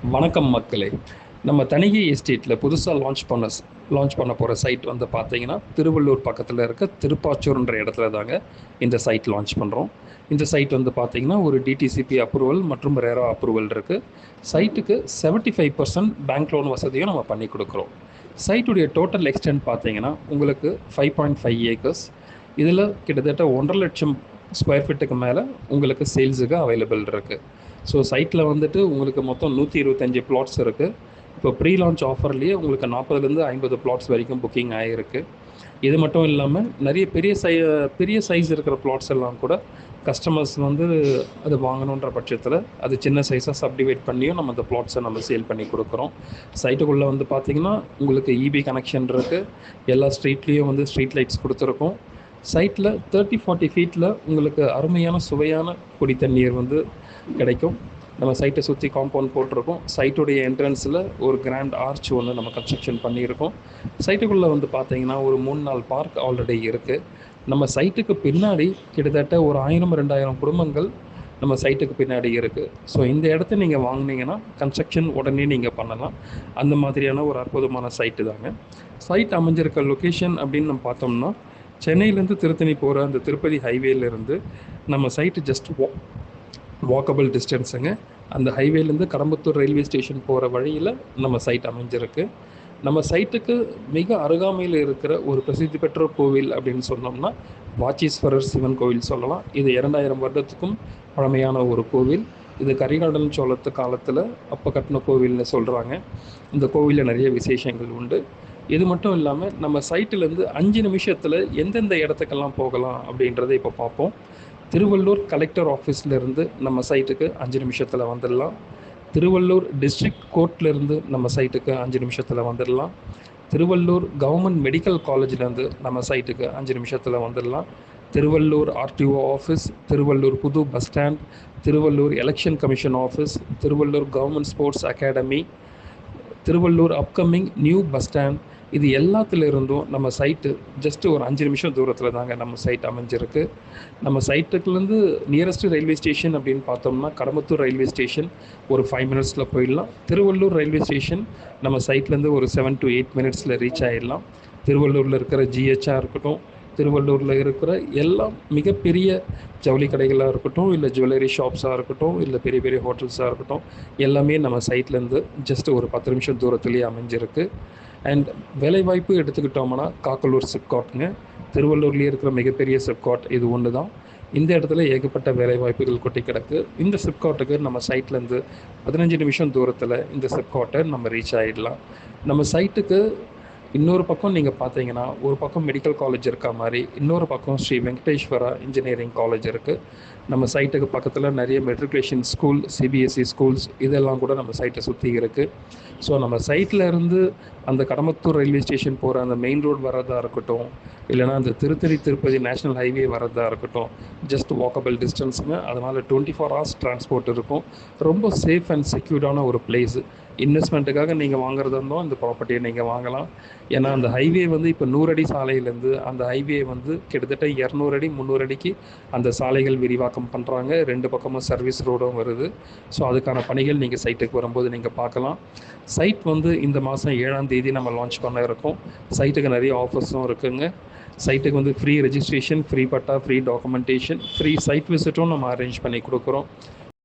வணக்கம் மக்களே. நம்ம தணிகை எஸ்டேட்டில் புதுசாக லான்ச் பண்ண போகிற சைட் வந்து பார்த்தீங்கன்னா திருவள்ளூர் பக்கத்தில் இருக்க திருப்பாச்சூர்ன்ற இடத்துல தாங்க இந்த சைட் லான்ச் பண்ணுறோம். இந்த சைட் வந்து பார்த்தீங்கன்னா ஒரு டிடிசிபி அப்ரூவல் மற்றும் ரேரா அப்ரூவல் இருக்குது. சைட்டுக்கு 75% பேங்க் லோன் வசதியும் நம்ம பண்ணி கொடுக்குறோம். சைட்டுடைய டோட்டல் எக்ஸ்டென்ட் பார்த்தீங்கன்னா உங்களுக்கு 5.5 ஏக்கர்ஸ். இதில் கிட்டத்தட்ட 1.5 லட்சம் ஸ்கொயர் ஃபீட்டுக்கு மேலே உங்களுக்கு சேல்ஸுக்கு அவைலபிள் இருக்குது. ஸோ சைட்டில் வந்துட்டு உங்களுக்கு மொத்தம் 125 பிளாட்ஸ் இருக்குது. இப்போ ப்ரீ லான்ச் ஆஃபர்லேயே உங்களுக்கு 40லேருந்து 50 பிளாட்ஸ் வரைக்கும் புக்கிங் ஆகிருக்கு. இது மட்டும் இல்லாமல் நிறைய பெரிய சைஸ் இருக்கிற பிளாட்ஸ் எல்லாம் கூட கஸ்டமர்ஸ் வந்து அது வாங்கணுன்ற பட்சத்தில் அது சின்ன சைஸாக சப்டிவைட் பண்ணியும் நம்ம அந்த பிளாட்ஸை நம்ம சேல் பண்ணி கொடுக்குறோம். சைட்டுக்குள்ளே வந்து பார்த்திங்கன்னா உங்களுக்கு இபி கனெக்ஷன் இருக்குது. எல்லா ஸ்ட்ரீட்லேயும் வந்து ஸ்ட்ரீட் லைட்ஸ் கொடுத்துருக்கோம். சைட்டில் 30-40 ஃபீட்டில் உங்களுக்கு அருமையான சுவையான குடி தண்ணீர் வந்து கிடைக்கும். நம்ம சைட்டை சுற்றி காம்பவுண்ட் போட்டிருக்கோம். சைட்டுடைய என்ட்ரன்ஸில் ஒரு கிராண்ட் ஆர்ச் ஒன்று நம்ம கன்ஸ்ட்ரக்ஷன் பண்ணியிருக்கோம். சைட்டுக்குள்ளே வந்து பார்த்திங்கன்னா ஒரு 3-4 பார்க் ஆல்ரெடி இருக்குது. நம்ம சைட்டுக்கு பின்னாடி கிட்டத்தட்ட ஒரு 1000-2000 குடும்பங்கள் நம்ம சைட்டுக்கு பின்னாடி இருக்குது. ஸோ இந்த இடத்த நீங்கள் வாங்கினீங்கன்னா கன்ஸ்ட்ரக்ஷன் உடனே நீங்கள் பண்ணலாம். அந்த மாதிரியான ஒரு அற்புதமான சைட்டு தாங்க. சைட் அமைஞ்சிருக்க லொக்கேஷன் அப்படின்னு நம்ம பார்த்தோம்னா சென்னையிலேருந்து திருத்தணி போகிற அந்த திருப்பதி ஹைவேலேருந்து நம்ம சைட்டு ஜஸ்ட் வாக்கபிள் டிஸ்டன்ஸுங்க. அந்த ஹைவேலேருந்து கடம்பத்தூர் ரயில்வே ஸ்டேஷன் போகிற வழியில் நம்ம சைட் அமைஞ்சிருக்கு. நம்ம சைட்டுக்கு மிக அருகாமையில் இருக்கிற ஒரு பிரசித்தி பெற்ற கோவில் அப்படின்னு சொன்னோம்னா வாச்சீஸ்வரர் சிவன் கோவில் சொல்லலாம். இது 2000 வருடத்துக்கும் பழமையான ஒரு கோவில். இது கரிகாலன் சோழத்து காலத்தில் அப்போ கட்டின கோவில்னு சொல்கிறாங்க. இந்த கோவிலில் நிறைய விசேஷங்கள் உண்டு. இது மட்டும் இல்லாமல் நம்ம சைட்டிலேருந்து 5 நிமிஷத்தில் எந்தெந்த இடத்துக்கெல்லாம் போகலாம் அப்படின்றத இப்போ பார்ப்போம். திருவள்ளூர் கலெக்டர் ஆஃபீஸ்லேருந்து நம்ம சைட்டுக்கு 5 நிமிஷத்தில் வந்துடலாம். திருவள்ளூர் டிஸ்ட்ரிக்ட் கோர்ட்லேருந்து நம்ம சைட்டுக்கு 5 நிமிஷத்தில் வந்துடலாம். திருவள்ளூர் கவர்மெண்ட் மெடிக்கல் காலேஜ்லேருந்து நம்ம சைட்டுக்கு 5 நிமிஷத்தில் வந்துடலாம். திருவள்ளூர் ஆர்டிஓ ஆஃபீஸ், திருவள்ளூர் புது bus stand, Thiruvallur election commission office, Thiruvallur government sports academy, Thiruvallur upcoming new bus stand, இது எல்லாத்துலேருந்தும் நம்ம சைட்டு ஜஸ்ட்டு ஒரு 5 நிமிஷம் தூரத்தில் தாங்க நம்ம சைட் அமைஞ்சிருக்கு. நம்ம சைட்டுக்குலேருந்து நியரஸ்ட் ரயில்வே ஸ்டேஷன் அப்படின்னு பார்த்தோம்னா கடம்பத்தூர் ரயில்வே ஸ்டேஷன் ஒரு 5 மினிட்ஸில் போயிடலாம். திருவள்ளூர் ரயில்வே ஸ்டேஷன் நம்ம சைட்லேருந்து ஒரு 7 to 8 மினிட்ஸில் ரீச் ஆகிடலாம். திருவள்ளூரில் இருக்கிற ஜிஹெச்ஆ இருக்கட்டும், திருவள்ளூரில் இருக்கிற எல்லா மிகப்பெரிய ஜவுளி கடைகளாக இருக்கட்டும், இல்லை ஜுவல்லரி ஷாப்ஸாக இருக்கட்டும், இல்லை பெரிய பெரிய ஹோட்டல்ஸாக இருக்கட்டும், எல்லாமே நம்ம சைட்லேருந்து ஜஸ்ட் ஒரு 10 நிமிஷம் தூரத்துலேயே அமைஞ்சிருக்கு. அண்ட் வேலைவாய்ப்பு எடுத்துக்கிட்டோம்னா காக்கலூர் சிப்காட்டுங்க, திருவள்ளூர்லேயே இருக்கிற மிகப்பெரிய சிப்காட் இது ஒன்று தான். இந்த இடத்துல ஏகப்பட்ட வேலைவாய்ப்புகள் கொட்டி கிடக்கு. இந்த சிப்காட்டுக்கு நம்ம சைட்லேருந்து 15 நிமிஷம் தூரத்தில் இந்த சிப்காட்டை நம்ம ரீச் ஆகிடலாம். நம்ம சைட்டுக்கு இன்னொரு பக்கம் நீங்கள் பார்த்தீங்கன்னா ஒரு பக்கம் மெடிக்கல் காலேஜ் இருக்க மாதிரி, இன்னொரு பக்கம் ஸ்ரீ வெங்கடேஸ்வரா இன்ஜினியரிங் காலேஜ் இருக்குது. நம்ம சைட்டுக்கு பக்கத்தில் நிறைய மெட்ரிகுலேஷன் ஸ்கூல், சிபிஎஸ்சி ஸ்கூல்ஸ் இதெல்லாம் கூட நம்ம சைட்டை சுற்றி இருக்குது. ஸோ நம்ம சைட்டில் இருந்து அந்த கடம்பத்தூர் ரயில்வே ஸ்டேஷன் போகிற அந்த மெயின் ரோடு வரதா இருக்கட்டும், இல்லைனா அந்த திருப்பதி நேஷ்னல் ஹைவே வரதா இருக்கட்டும், ஜஸ்ட் வாக்கபிள் டிஸ்டன்ஸுங்க. அதனால் 24 hours டிரான்ஸ்போர்ட் இருக்கும். ரொம்ப சேஃப் அண்ட் செக்யூர்டான ஒரு பிளேஸு. இன்வெஸ்ட்மெண்ட்டுக்காக நீங்கள் வாங்குறதா இருந்தோம் இந்த ப்ராப்பர்ட்டியை நீங்கள் வாங்கலாம். ஏன்னா அந்த ஹைவே வந்து இப்போ 100 அடி சாலையிலேருந்து அந்த ஹைவே வந்து கிட்டத்தட்ட 200 அடி 300 அடிக்கு அந்த சாலைகள் விரிவாக்கம் பண்ணுறாங்க. 2 பக்கமும் சர்வீஸ் ரோடும் வருது. ஸோ அதுக்கான பணிகள் நீங்கள் சைட்டுக்கு வரும்போது நீங்கள் பார்க்கலாம். சைட் வந்து இந்த மாதம் 7ஆம் தேதி நம்ம லான்ச் பண்ண இருக்கோம். சைட்டுக்கு நிறைய ஆஃபர்ஸும் இருக்குங்க. சைட்டுக்கு வந்து ஃப்ரீ ரெஜிஸ்ட்ரேஷன், ஃப்ரீ பட்டா, ஃப்ரீ டாக்குமெண்டேஷன், ஃப்ரீ சைட் விசிட்டும் நம்ம அரேஞ்ச் பண்ணி கொடுக்குறோம்.